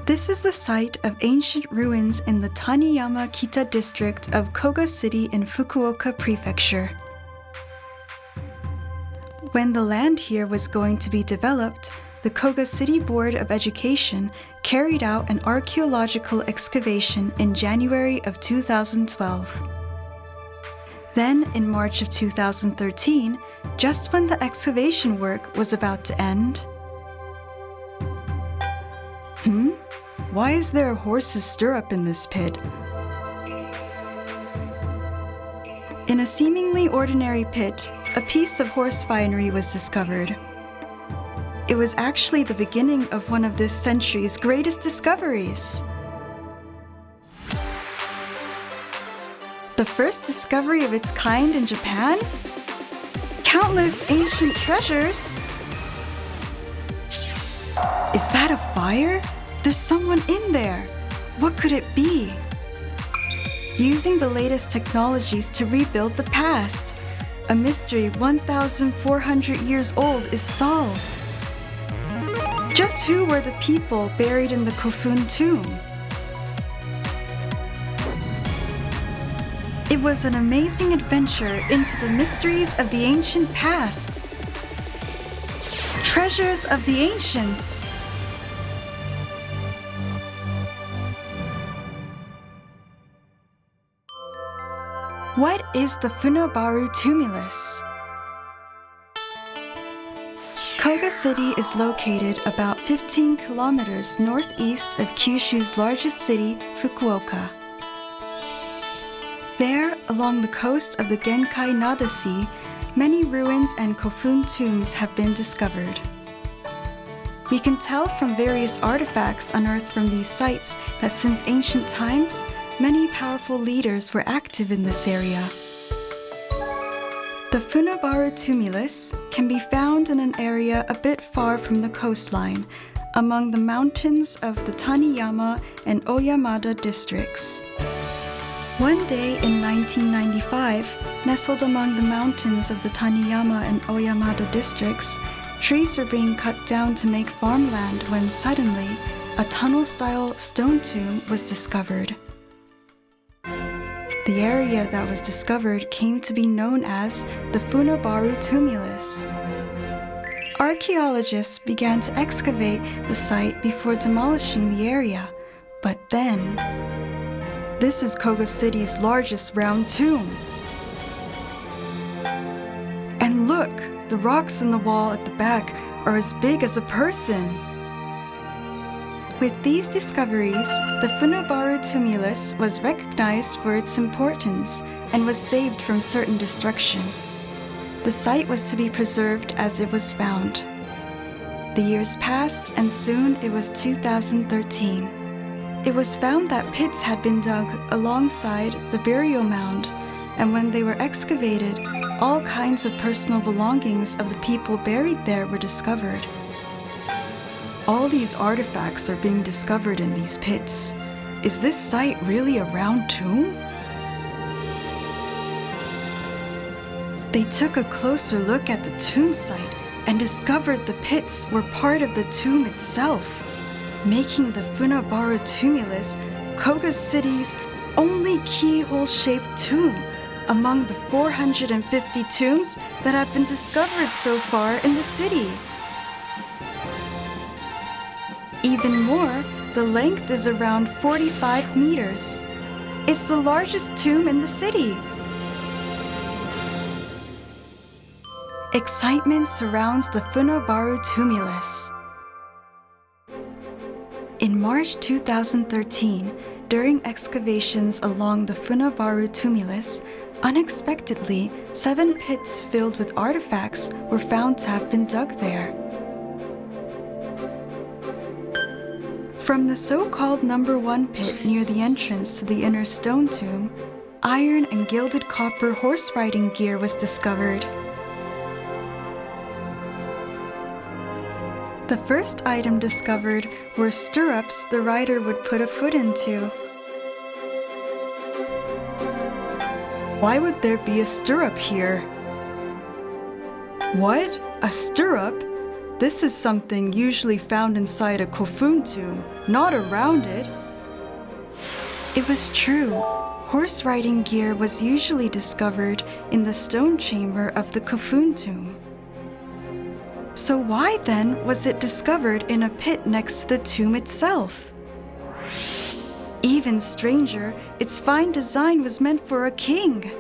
This is the site of ancient ruins in the Taniyama-kita district of Koga City in Fukuoka Prefecture. When the land here was going to be developed, the Koga City Board of Education carried out an archaeological excavation in January of 2012. Then, in March of 2013, just when the excavation work was about to end, Why is there a horse's stirrup in this pit? In a seemingly ordinary pit, a piece of horse finery was discovered. It was actually the beginning of one of this century's greatest discoveries. The first discovery of its kind in Japan? Countless ancient treasures! Is that a fire? There's someone in there! What could it be? Using the latest technologies to rebuild the past, a mystery 1,400 years old is solved. Just who were the people buried in the Kofun tomb? It was an amazing adventure into the mysteries of the ancient past. Treasures of the Ancients! What is the Funabaru Tumulus? Koga City is located about 15 kilometers northeast of Kyushu's largest city, Fukuoka. There, along the coast of the Genkai Nada Sea, many ruins and Kofun tombs have been discovered. We can tell from various artifacts unearthed from these sites that since ancient times, many powerful leaders were active in this area. The Funabaru Tumulus can be found in an area a bit far from the coastline, among the mountains of the Taniyama and Oyamada districts. One day in 1995, nestled among the mountains of the Taniyama and Oyamada districts, trees were being cut down to make farmland when suddenly a tunnel-style stone tomb was discovered. The area that was discovered came to be known as the Funabaru Tumulus. Archaeologists began to excavate the site before demolishing the area, but then, this is Koga City's largest round tomb. And look, the rocks in the wall at the back are as big as a person. With these discoveries, the Funabaru Tumulus was recognized for its importance and was saved from certain destruction. The site was to be preserved as it was found. The years passed and soon it was 2013. It was found that pits had been dug alongside the burial mound, and when they were excavated, all kinds of personal belongings of the people buried there were discovered. All these artifacts are being discovered in these pits. Is this site really a round tomb? They took a closer look at the tomb site and discovered the pits were part of the tomb itself, making the Funabaru Tumulus Koga City's only keyhole-shaped tomb among the 450 tombs that have been discovered so far in the city. Even more, the length is around 45 meters. It's the largest tomb in the city. Excitement surrounds the Funabaru Tumulus. In March 2013, during excavations along the Funabaru Tumulus, unexpectedly, 7 pits filled with artifacts were found to have been dug there. From the so-called number 1 pit near the entrance to the inner stone tomb, iron and gilded copper horse riding gear was discovered. The first item discovered were stirrups the rider would put a foot into. Why would there be a stirrup here? What? A stirrup? This is something usually found inside a Kofun tomb, not around it. It was true. Horse riding gear was usually discovered in the stone chamber of the Kofun tomb. So why then was it discovered in a pit next to the tomb itself? Even stranger, its fine design was meant for a king.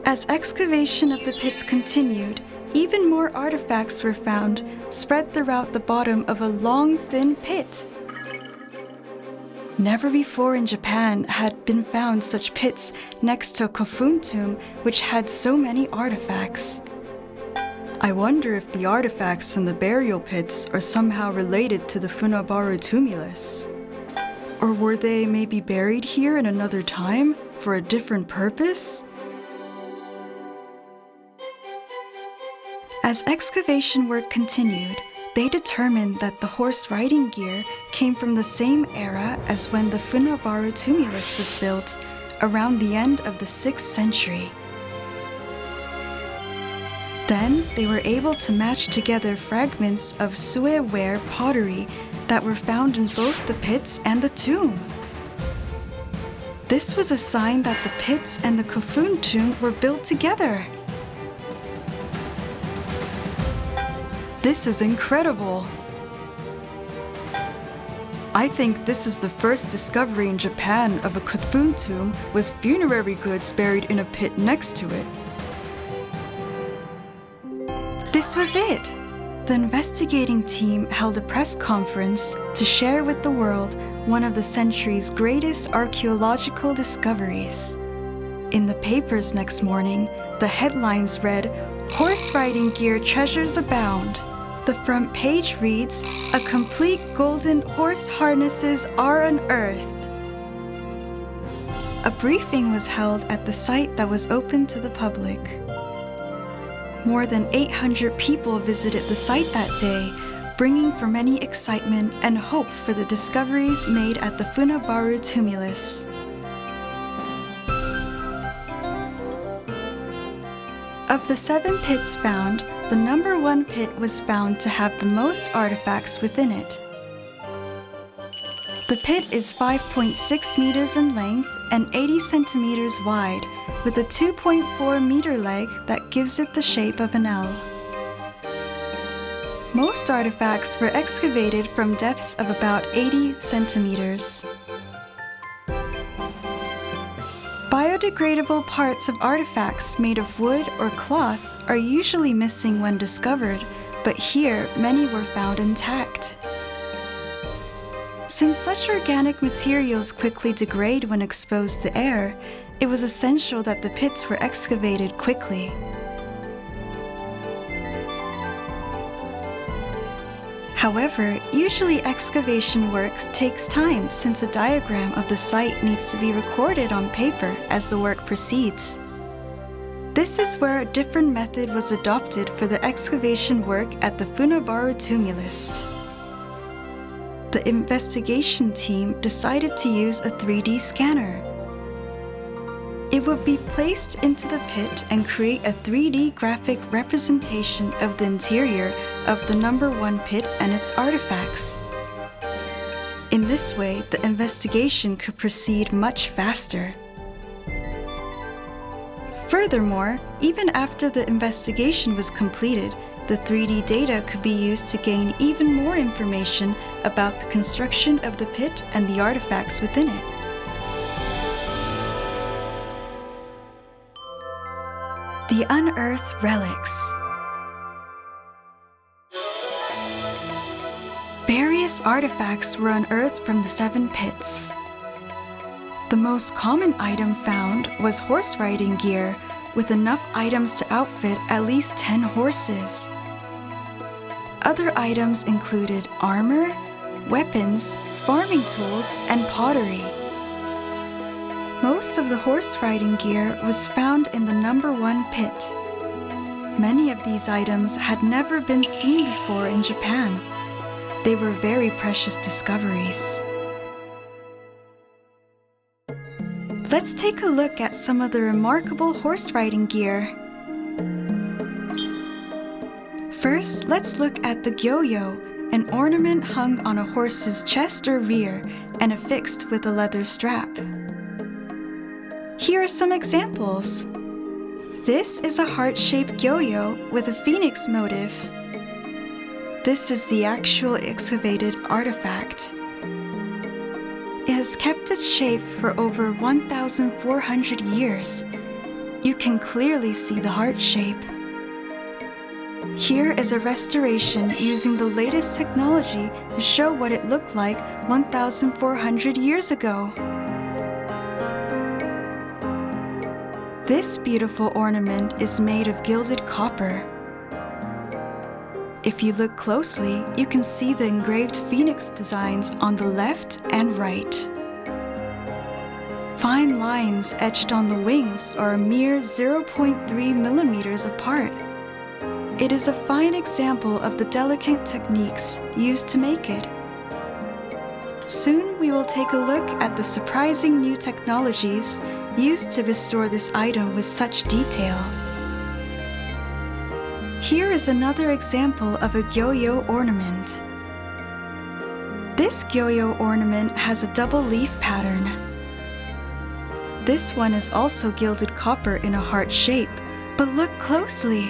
As excavation of the pits continued, even more artifacts were found, spread throughout the bottom of a long, thin pit. Never before in Japan had been found such pits next to a Kofun tomb which had so many artifacts. I wonder if the artifacts in the burial pits are somehow related to the Funabaru Tumulus. Or were they maybe buried here in another time for a different purpose? As excavation work continued, they determined that the horse riding gear came from the same era as when the Funabaru Tumulus was built, around the end of the 6th century. Then they were able to match together fragments of Sue-ware pottery that were found in both the pits and the tomb. This was a sign that the pits and the Kofun tomb were built together. This is incredible. I think this is the first discovery in Japan of a Kofun tomb with funerary goods buried in a pit next to it. This was it. The investigating team held a press conference to share with the world one of the century's greatest archaeological discoveries. In the papers next morning, the headlines read, "Horse riding gear treasures abound." The front page reads, "A complete golden horse harnesses are unearthed." A briefing was held at the site that was open to the public. More than 800 people visited the site that day, bringing for many excitement and hope for the discoveries made at the Funabaru Tumulus. Of the 7 pits found, the number 1 pit was found to have the most artifacts within it. The pit is 5.6 meters in length and 80 centimeters wide, with a 2.4 meter leg that gives it the shape of an L. Most artifacts were excavated from depths of about 80 centimeters. Biodegradable parts of artifacts made of wood or cloth are usually missing when discovered, but here many were found intact. Since such organic materials quickly degrade when exposed to air, it was essential that the pits were excavated quickly. However, usually excavation work takes time since a diagram of the site needs to be recorded on paper as the work proceeds. This is where a different method was adopted for the excavation work at the Funabaru Tumulus. The investigation team decided to use a 3D scanner. It would be placed into the pit and create a 3D graphic representation of the interior of the number 1 pit and its artifacts. In this way, the investigation could proceed much faster. Furthermore, even after the investigation was completed, the 3D data could be used to gain even more information about the construction of the pit and the artifacts within it. The unearthed relics. Various artifacts were unearthed from the 7 pits. The most common item found was horse riding gear, with enough items to outfit at least 10 horses. Other items included armor, weapons, farming tools, and pottery. Most of the horse riding gear was found in the number 1 pit. Many of these items had never been seen before in Japan. They were very precious discoveries. Let's take a look at some of the remarkable horse riding gear. First, let's look at the gyo-yo, an ornament hung on a horse's chest or rear and affixed with a leather strap. Here are some examples. This is a heart-shaped yo-yo with a phoenix motif. This is the actual excavated artifact. It has kept its shape for over 1,400 years. You can clearly see the heart shape. Here is a restoration using the latest technology to show what it looked like 1,400 years ago. This beautiful ornament is made of gilded copper. If you look closely, you can see the engraved phoenix designs on the left and right. Fine lines etched on the wings are a mere 0.3 millimeters apart. It is a fine example of the delicate techniques used to make it. Soon we will take a look at the surprising new technologies used to restore this item with such detail. Here is another example of a gyo-yo ornament. This gyo-yo ornament has a double leaf pattern. This one is also gilded copper in a heart shape, but look closely.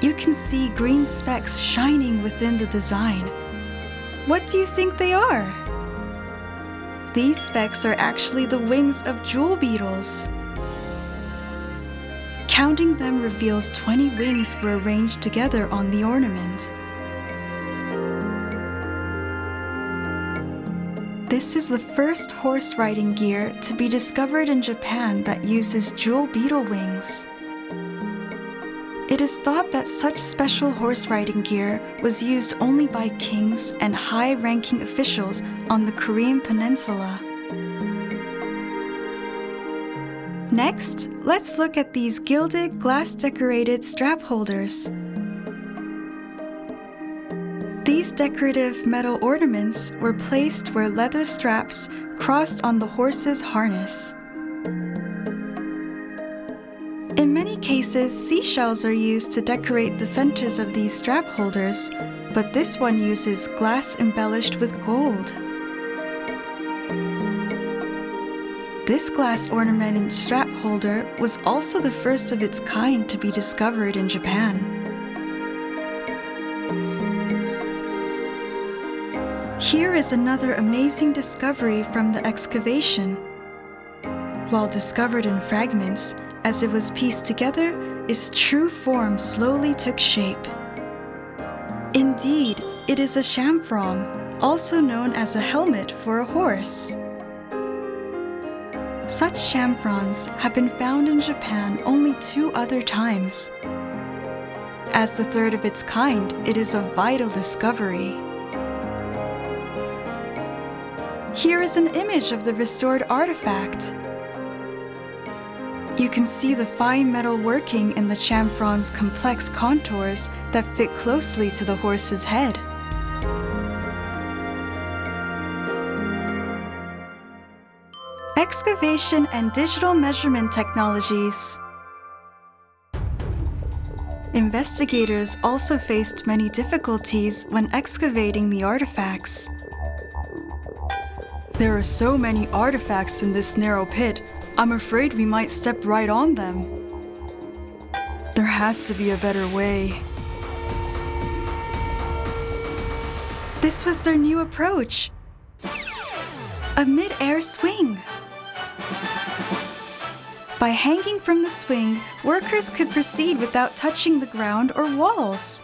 You can see green specks shining within the design. What do you think they are? These specks are actually the wings of jewel beetles. Counting them reveals 20 wings were arranged together on the ornament. This is the first horse riding gear to be discovered in Japan that uses jewel beetle wings. It is thought that such special horse riding gear was used only by kings and high-ranking officials on the Korean peninsula. Next, let's look at these gilded, glass-decorated strap holders. These decorative metal ornaments were placed where leather straps crossed on the horse's harness. In many cases, seashells are used to decorate the centers of these strap holders, but this one uses glass embellished with gold. This glass ornamented strap holder was also the first of its kind to be discovered in Japan. Here is another amazing discovery from the excavation. While discovered in fragments, as it was pieced together, its true form slowly took shape. Indeed, it is a chamfron, also known as a helmet for a horse. Such chamfrons have been found in Japan only 2 other times. As the third of its kind, it is a vital discovery. Here is an image of the restored artifact. You can see the fine metal working in the chamfron's complex contours that fit closely to the horse's head. Excavation and digital measurement technologies. Investigators also faced many difficulties when excavating the artifacts. There are so many artifacts in this narrow pit, I'm afraid we might step right on them. There has to be a better way. This was their new approach. A mid-air swing. By hanging from the swing, workers could proceed without touching the ground or walls.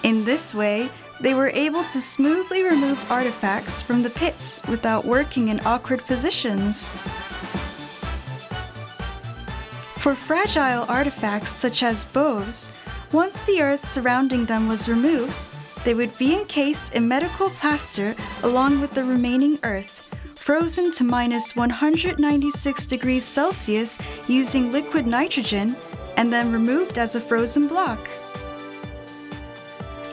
In this way, they were able to smoothly remove artifacts from the pits without working in awkward positions. For fragile artifacts such as bows, once the earth surrounding them was removed, they would be encased in medical plaster along with the remaining earth, frozen to -196 degrees Celsius using liquid nitrogen, and then removed as a frozen block.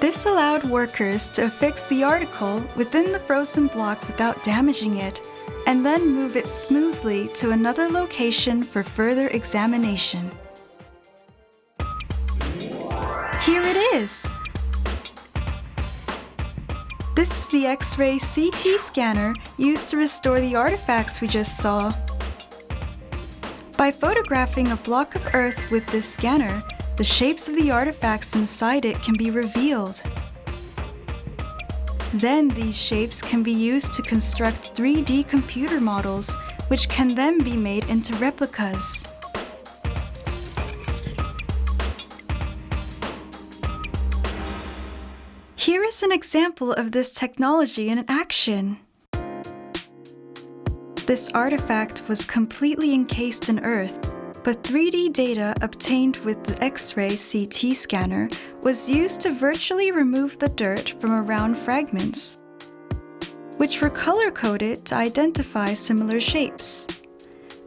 This allowed workers to affix the article within the frozen block without damaging it, and then move it smoothly to another location for further examination. Here it is! This is the X-ray CT scanner used to restore the artifacts we just saw. By photographing a block of Earth with this scanner, the shapes of the artifacts inside it can be revealed. Then these shapes can be used to construct 3D computer models, which can then be made into replicas. Here is an example of this technology in action. This artifact was completely encased in Earth, but 3D data obtained with the X-ray CT scanner was used to virtually remove the dirt from around fragments, which were color-coded to identify similar shapes.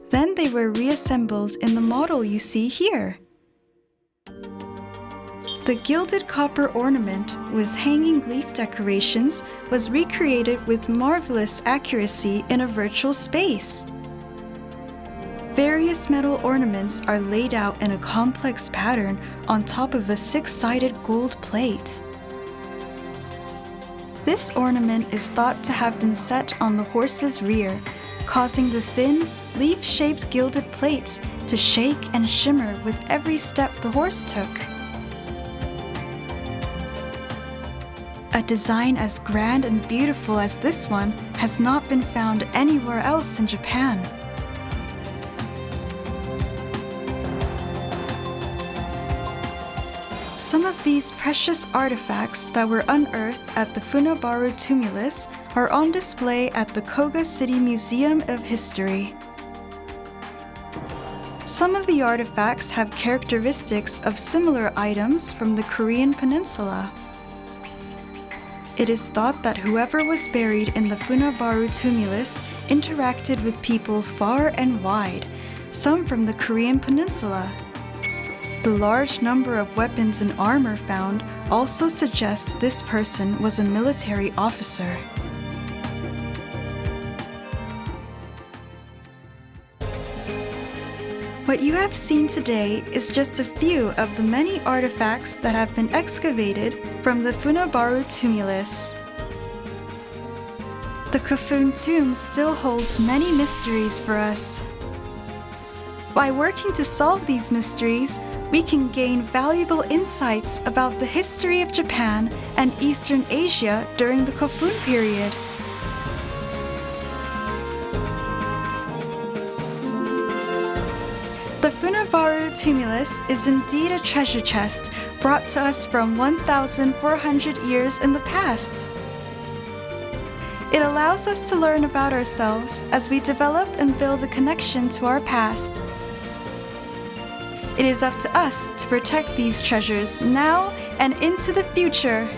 Then they were reassembled in the model you see here. The gilded copper ornament with hanging leaf decorations was recreated with marvelous accuracy in a virtual space. Various metal ornaments are laid out in a complex pattern on top of a 6-sided gold plate. This ornament is thought to have been set on the horse's rear, causing the thin, leaf-shaped gilded plates to shake and shimmer with every step the horse took. A design as grand and beautiful as this one has not been found anywhere else in Japan. Some of these precious artifacts that were unearthed at the Funabaru Tumulus are on display at the Koga City Museum of History. Some of the artifacts have characteristics of similar items from the Korean peninsula. It is thought that whoever was buried in the Funabaru Tumulus interacted with people far and wide, some from the Korean peninsula. The large number of weapons and armor found also suggests this person was a military officer. What you have seen today is just a few of the many artifacts that have been excavated from the Funabaru Tumulus. The Kofun tomb still holds many mysteries for us. By working to solve these mysteries, we can gain valuable insights about the history of Japan and Eastern Asia during the Kofun period. The Funabaru Tumulus is indeed a treasure chest brought to us from 1,400 years in the past. It allows us to learn about ourselves as we develop and build a connection to our past. It is up to us to protect these treasures now and into the future.